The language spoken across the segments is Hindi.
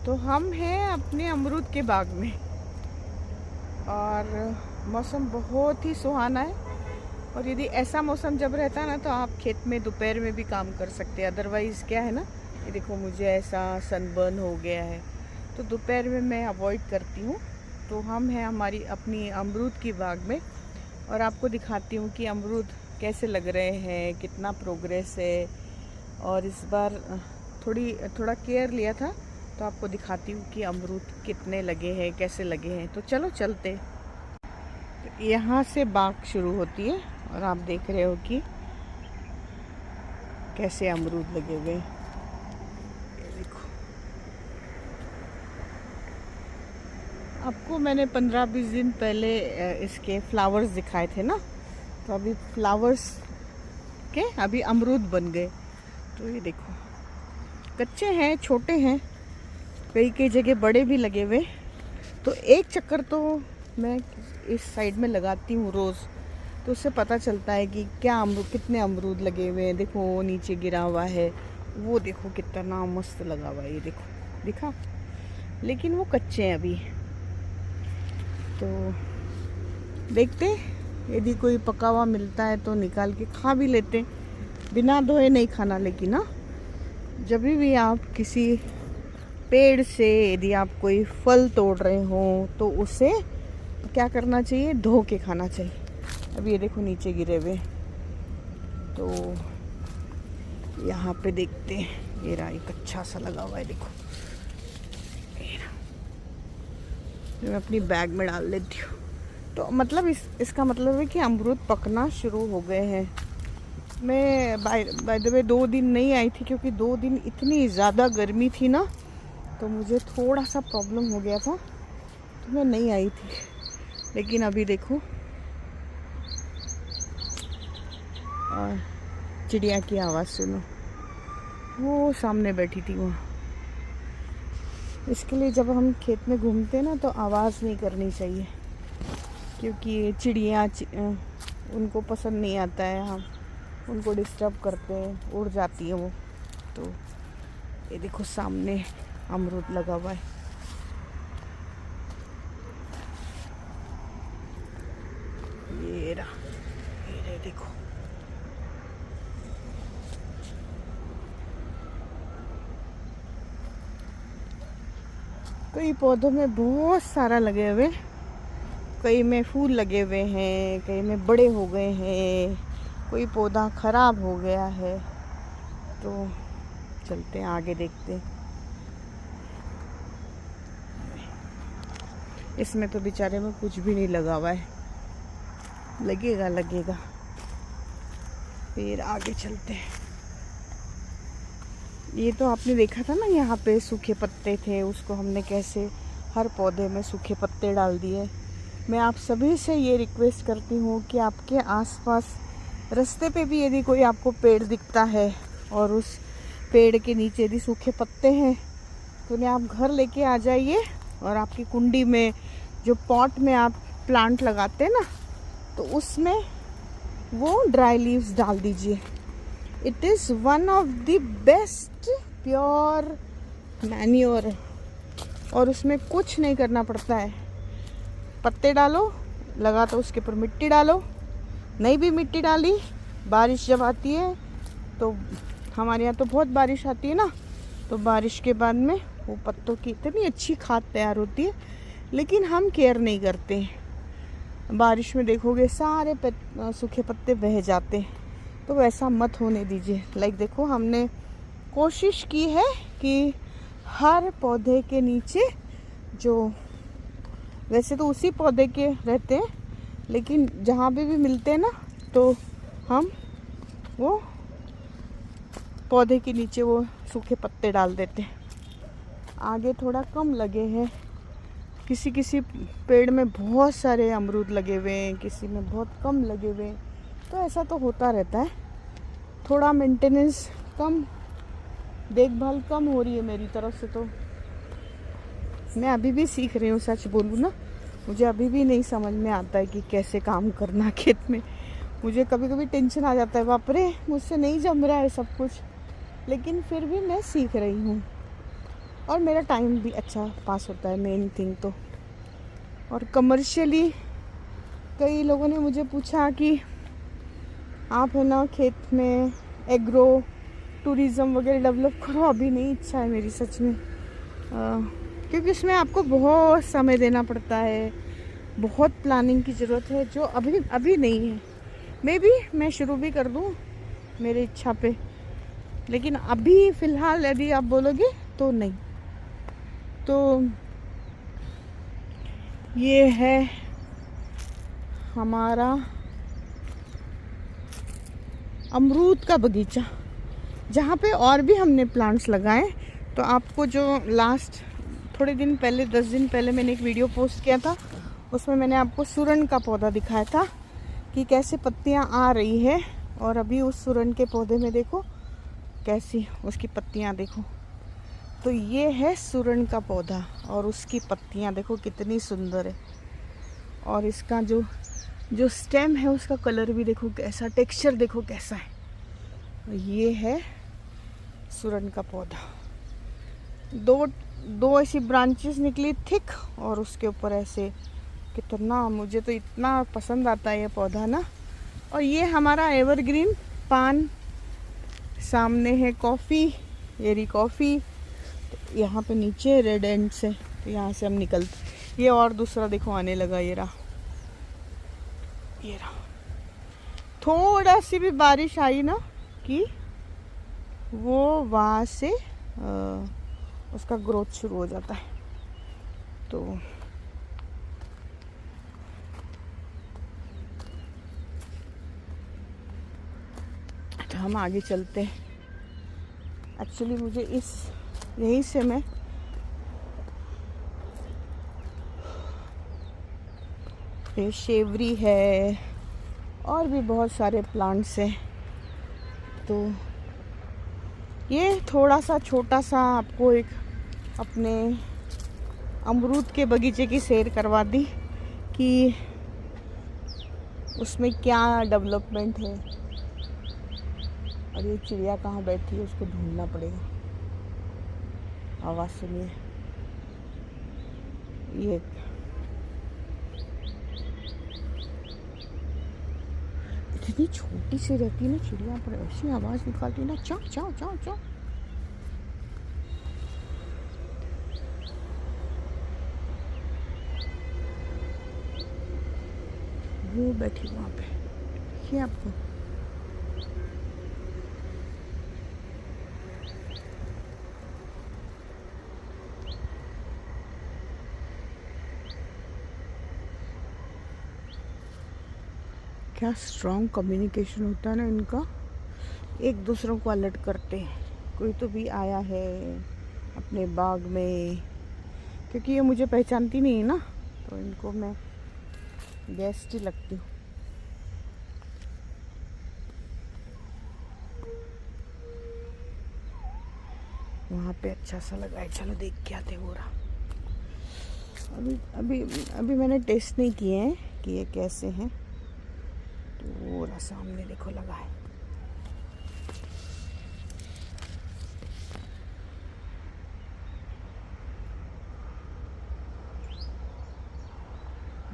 तो हम हैं अपने अमरूद के बाग में और मौसम बहुत ही सुहाना है। और यदि ऐसा मौसम जब रहता है ना तो आप खेत में दोपहर में भी काम कर सकते हैं। अदरवाइज़ क्या है ना, ये देखो मुझे ऐसा सनबर्न हो गया है तो दोपहर में मैं अवॉइड करती हूँ। तो हम हैं हमारी अपनी अमरूद की बाग में और आपको दिखाती हूँ कि अमरूद कैसे लग रहे हैं, कितना प्रोग्रेस है। और इस बार थोड़ा केयर लिया था तो आपको दिखाती हूँ कि अमरूद कितने लगे हैं, कैसे लगे हैं। तो चलो चलते। तो यहाँ से बाग शुरू होती है और आप देख रहे हो कि कैसे अमरूद लगे हुए हैं। ये देखो, आपको मैंने 15-20 दिन पहले इसके फ्लावर्स दिखाए थे ना, तो अभी फ्लावर्स के अभी अमरूद बन गए। तो ये देखो कच्चे हैं, छोटे हैं, कई जगह बड़े भी लगे हुए। तो एक चक्कर तो मैं इस साइड में लगाती हूँ रोज़, तो उससे पता चलता है कि कितने अमरूद लगे हुए हैं। देखो वो नीचे गिरा हुआ है, वो देखो कितना मस्त लगा हुआ है, ये देखो दिखा। लेकिन वो कच्चे हैं अभी। तो देखते यदि कोई पका हुआ मिलता है तो निकाल के खा भी लेते। बिना धोए नहीं खाना, लेकिन ना जब भी आप किसी पेड़ से यदि आप कोई फल तोड़ रहे हो तो उसे क्या करना चाहिए, धो के खाना चाहिए। अब ये देखो नीचे गिरे हुए, तो यहाँ पे देखते हैं। ये रहा, एक अच्छा सा लगा हुआ है, देखो मैं अपनी बैग में डाल लेती हूँ। तो मतलब इसका मतलब है कि अमरूद पकना शुरू हो गए हैं। मैं बाय द वे 2 दिन नहीं आई थी क्योंकि 2 दिन इतनी ज़्यादा गर्मी थी ना, तो मुझे थोड़ा सा प्रॉब्लम हो गया था, तो मैं नहीं आई थी। लेकिन अभी देखो चिड़िया की आवाज़ सुनो, वो सामने बैठी थी वहाँ। इसके लिए जब हम खेत में घूमते हैं ना तो आवाज़ नहीं करनी चाहिए, क्योंकि चिड़िया उनको पसंद नहीं आता है, हम उनको डिस्टर्ब करते हैं, उड़ जाती है वो। तो ये देखो सामने अमरूद लगा हुआ है। ये देखो, कई पौधों में बहुत सारा लगे हुए, कई में फूल लगे हुए हैं, कई में बड़े हो गए हैं, कोई पौधा खराब हो गया है। तो चलते हैं आगे, देखते हैं। इसमें तो बेचारे में कुछ भी नहीं लगा हुआ है, लगेगा। फिर आगे चलते हैं। ये तो आपने देखा था ना, यहाँ पे सूखे पत्ते थे, उसको हमने कैसे हर पौधे में सूखे पत्ते डाल दिए। मैं आप सभी से ये रिक्वेस्ट करती हूँ कि आपके आसपास रास्ते पे भी यदि कोई आपको पेड़ दिखता है और उस पेड़ के नीचे यदि सूखे पत्ते हैं तो उन्हें आप घर लेके आ जाइए और आपकी कुंडी में, जो पॉट में आप प्लांट लगाते हैं ना, तो उसमें वो ड्राई लीव्स डाल दीजिए। It is one of the best pure manure, और उसमें कुछ नहीं करना पड़ता है। पत्ते डालो, लगा तो उसके ऊपर मिट्टी डालो, नहीं भी मिट्टी डाली, बारिश जब आती है तो हमारे यहाँ तो बहुत बारिश आती है ना, तो बारिश के बाद में वो पत्तों की इतनी अच्छी खाद तैयार होती है। लेकिन हम केयर नहीं करते हैं, बारिश में देखोगे सारे सूखे पत्ते बह जाते हैं। तो वैसा मत होने दीजिए। लाइक देखो, हमने कोशिश की है कि हर पौधे के नीचे, जो वैसे तो उसी पौधे के रहते हैं, लेकिन जहाँ भी मिलते हैं ना, तो हम वो पौधे के नीचे वो सूखे पत्ते डाल देते हैं। आगे थोड़ा कम लगे हैं, किसी पेड़ में बहुत सारे अमरूद लगे हुए हैं, किसी में बहुत कम लगे हुए हैं। तो ऐसा तो होता रहता है, थोड़ा मेंटेनेंस कम, देखभाल कम हो रही है मेरी तरफ से। तो मैं अभी भी सीख रही हूँ, सच बोलूँ ना, मुझे अभी भी नहीं समझ में आता है कि कैसे काम करना खेत में। मुझे कभी कभी टेंशन आ जाता है, बाप रे मुझसे नहीं जम रहा है सब कुछ, लेकिन फिर भी मैं सीख रही हूँ। और मेरा टाइम भी अच्छा पास होता है, मेन थिंग तो। और कमर्शियली कई लोगों ने मुझे पूछा कि आप है ना खेत में एग्रो टूरिज़्म वगैरह डेवलप करो। अभी नहीं इच्छा है मेरी सच में, क्योंकि इसमें आपको बहुत समय देना पड़ता है, बहुत प्लानिंग की ज़रूरत है, जो अभी नहीं है। मे बी मैं शुरू भी कर दूँ मेरी इच्छा पे, लेकिन अभी फ़िलहाल यदि आप बोलोगे तो नहीं। तो ये है हमारा अमरूद का बगीचा, जहाँ पे और भी हमने प्लांट्स लगाए। तो आपको जो लास्ट थोड़े दिन पहले 10 दिन पहले मैंने एक वीडियो पोस्ट किया था, उसमें मैंने आपको सुरन का पौधा दिखाया था कि कैसे पत्तियाँ आ रही है। और अभी उस सुरन के पौधे में देखो कैसी उसकी पत्तियाँ देखो। तो ये है सुरन का पौधा और उसकी पत्तियाँ देखो कितनी सुंदर है। और इसका जो स्टेम है उसका कलर भी देखो कैसा, टेक्सचर देखो कैसा है। ये है सुरन का पौधा। दो ऐसी ब्रांचेस निकली थिक, और उसके ऊपर ऐसे कितना, मुझे तो इतना पसंद आता है ये पौधा ना। और ये हमारा एवरग्रीन पान, सामने है कॉफ़ी, एरी कॉफ़ी। तो यहाँ पे नीचे रेड एंड से, तो यहाँ से हम निकलते। ये और दूसरा देखो आने लगा, ये रहा। थोड़ा सी भी बारिश आई ना कि वो वहाँ से उसका ग्रोथ शुरू हो जाता है। तो हम आगे चलते हैं। एक्चुअली मुझे यहीं से मैं शेवरी है और भी बहुत सारे प्लांट्स हैं। तो ये थोड़ा सा छोटा सा आपको एक अपने अमरूद के बगीचे की सैर करवा दी कि उसमें क्या डेवलपमेंट है। और ये चिड़िया कहाँ बैठी है उसको ढूंढना पड़ेगा। आवाज़ सुनिए, ये इतनी छोटी सी रहती है ना चिड़िया, पर ऐसी आवाज़ निकालती है ना, चाँ चाँ चाँ चाँ। वो बैठी वहाँ पे, ये आपको क्या स्ट्रॉन्ग कम्युनिकेशन होता है ना इनका, एक दूसरों को अलर्ट करते हैं कोई तो भी आया है अपने बाग में। क्योंकि ये मुझे पहचानती नहीं है ना, तो इनको मैं गेस्ट ही लगती हूँ। वहाँ पे अच्छा सा लगा है, चलो देख के आते हो रहा। अभी मैंने टेस्ट नहीं किए हैं कि ये कैसे हैं। तो वो रहा सामने देखो लगा है।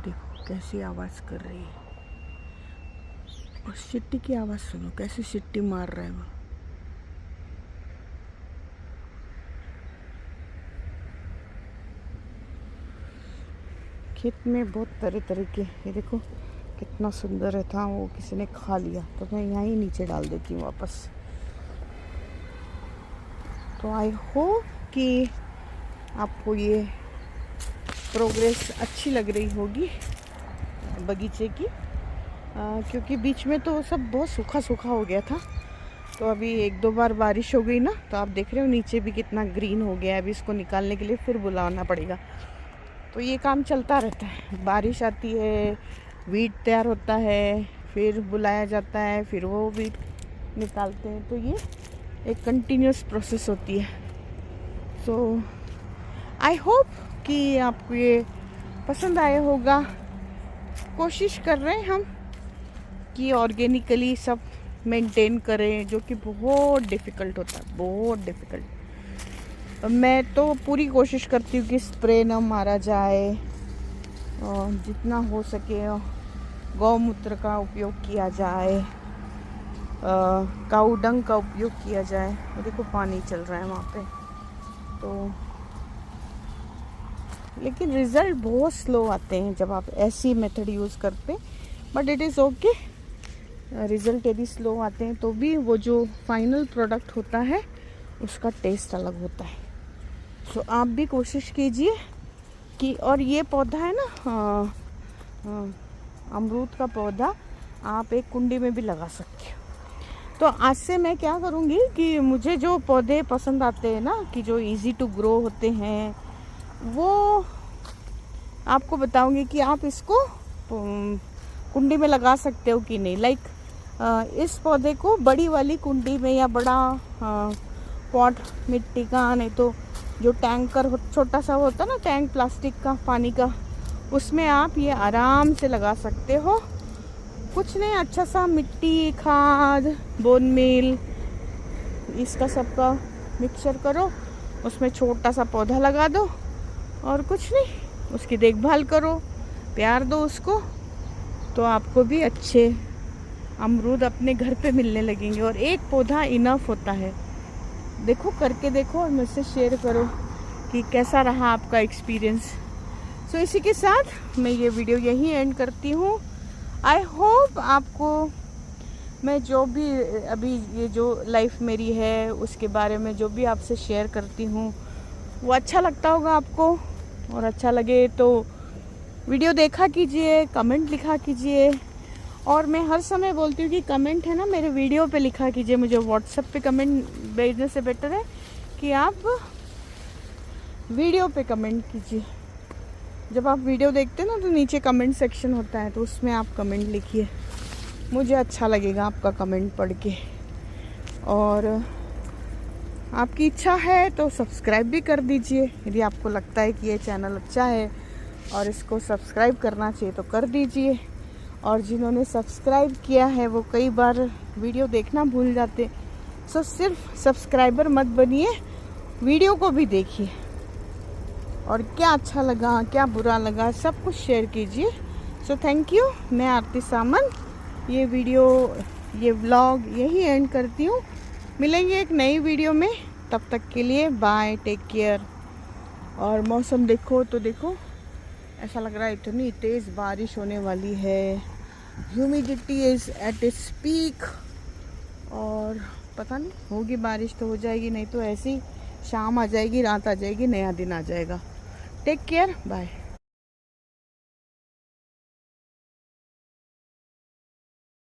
देखो कैसी आवाज़ कर रही है, और सिट्टी की आवाज़ सुनो कैसे सिट्टी मार रहा है वो। खेत में बहुत तरह तरह के, ये देखो कितना सुंदर है था, वो किसी ने खा लिया, तो मैं यहाँ ही नीचे डाल देती हूँ वापस। तो आई होप कि आपको ये प्रोग्रेस अच्छी लग रही होगी बगीचे की, क्योंकि बीच में तो सब बहुत सूखा सूखा हो गया था। तो अभी 1-2 बार बारिश हो गई ना, तो आप देख रहे हो नीचे भी कितना ग्रीन हो गया है। अभी इसको निकालने के लिए फिर बुलाना पड़ेगा। तो ये काम चलता रहता है, बारिश आती है, वीट तैयार होता है, फिर बुलाया जाता है, फिर वो वीट निकालते हैं। तो ये एक कंटिन्यूस प्रोसेस होती है। सो आई होप कि आपको ये पसंद आया होगा। कोशिश कर रहे हैं हम कि ऑर्गेनिकली सब मेंटेन करें, जो कि बहुत डिफ़िकल्ट होता है, बहुत डिफ़िकल्ट। मैं तो पूरी कोशिश करती हूँ कि स्प्रे ना मारा जाए और जितना हो सके गौमूत्र का उपयोग किया जाए, काऊ डंग का उपयोग किया जाए। देखो पानी चल रहा है वहाँ पे तो, लेकिन रिज़ल्ट बहुत स्लो आते हैं जब आप ऐसी मेथड यूज़ करते हैं, but it is okay. Result यदि स्लो आते हैं तो भी वो जो फाइनल प्रोडक्ट होता है उसका टेस्ट अलग होता है। सो आप भी कोशिश कीजिए कि, और ये पौधा है ना अमरूद का पौधा, आप एक कुंडी में भी लगा सकते हो। तो आज से मैं क्या करूँगी कि मुझे जो पौधे पसंद आते हैं ना, कि जो इजी टू ग्रो होते हैं, वो आपको बताऊंगी कि आप इसको कुंडी में लगा सकते हो कि नहीं। लाइक इस पौधे को बड़ी वाली कुंडी में या बड़ा पॉट मिट्टी का, नहीं तो जो टैंकर छोटा सा होता है ना, टैंक प्लास्टिक का पानी का, उसमें आप ये आराम से लगा सकते हो। कुछ नहीं, अच्छा सा मिट्टी, खाद, बोन मील, इसका सबका मिक्सचर करो, उसमें छोटा सा पौधा लगा दो और कुछ नहीं, उसकी देखभाल करो, प्यार दो उसको, तो आपको भी अच्छे अमरूद अपने घर पे मिलने लगेंगे। और एक पौधा इनफ होता है। देखो, करके देखो और मुझसे शेयर करो कि कैसा रहा आपका एक्सपीरियंस। सो इसी के साथ मैं ये वीडियो यहीं एंड करती हूँ। आई होप आपको मैं जो भी अभी ये जो लाइफ मेरी है उसके बारे में जो भी आपसे शेयर करती हूँ वो अच्छा लगता होगा आपको। और अच्छा लगे तो वीडियो देखा कीजिए, कमेंट लिखा कीजिए। और मैं हर समय बोलती हूँ कि कमेंट है ना, मेरे वीडियो पे लिखा कीजिए। मुझे व्हाट्सएप पे कमेंट भेजने से बेटर है कि आप वीडियो पे कमेंट कीजिए। जब आप वीडियो देखते हैं ना तो नीचे कमेंट सेक्शन होता है, तो उसमें आप कमेंट लिखिए, मुझे अच्छा लगेगा आपका कमेंट पढ़ के। और आपकी इच्छा है तो सब्सक्राइब भी कर दीजिए, यदि आपको लगता है कि ये चैनल अच्छा है और इसको सब्सक्राइब करना चाहिए तो कर दीजिए। और जिन्होंने सब्सक्राइब किया है वो कई बार वीडियो देखना भूल जाते, सो सिर्फ सब्सक्राइबर मत बनिए, वीडियो को भी देखिए और क्या अच्छा लगा, क्या बुरा लगा, सब कुछ शेयर कीजिए। So thank you. मैं आरती सामंत ये वीडियो, ये व्लॉग यही एंड करती हूँ। मिलेंगे एक नई वीडियो में, तब तक के लिए बाय, टेक केयर। और मौसम देखो तो देखो, ऐसा लग रहा है इतनी तेज़ बारिश होने वाली है। Humidity is at its peak और पता नहीं होगी बारिश तो हो जाएगी, नहीं तो ऐसी शाम आ जाएगी, रात आ जाएगी, नया दिन आ जाएगा। Take care, bye.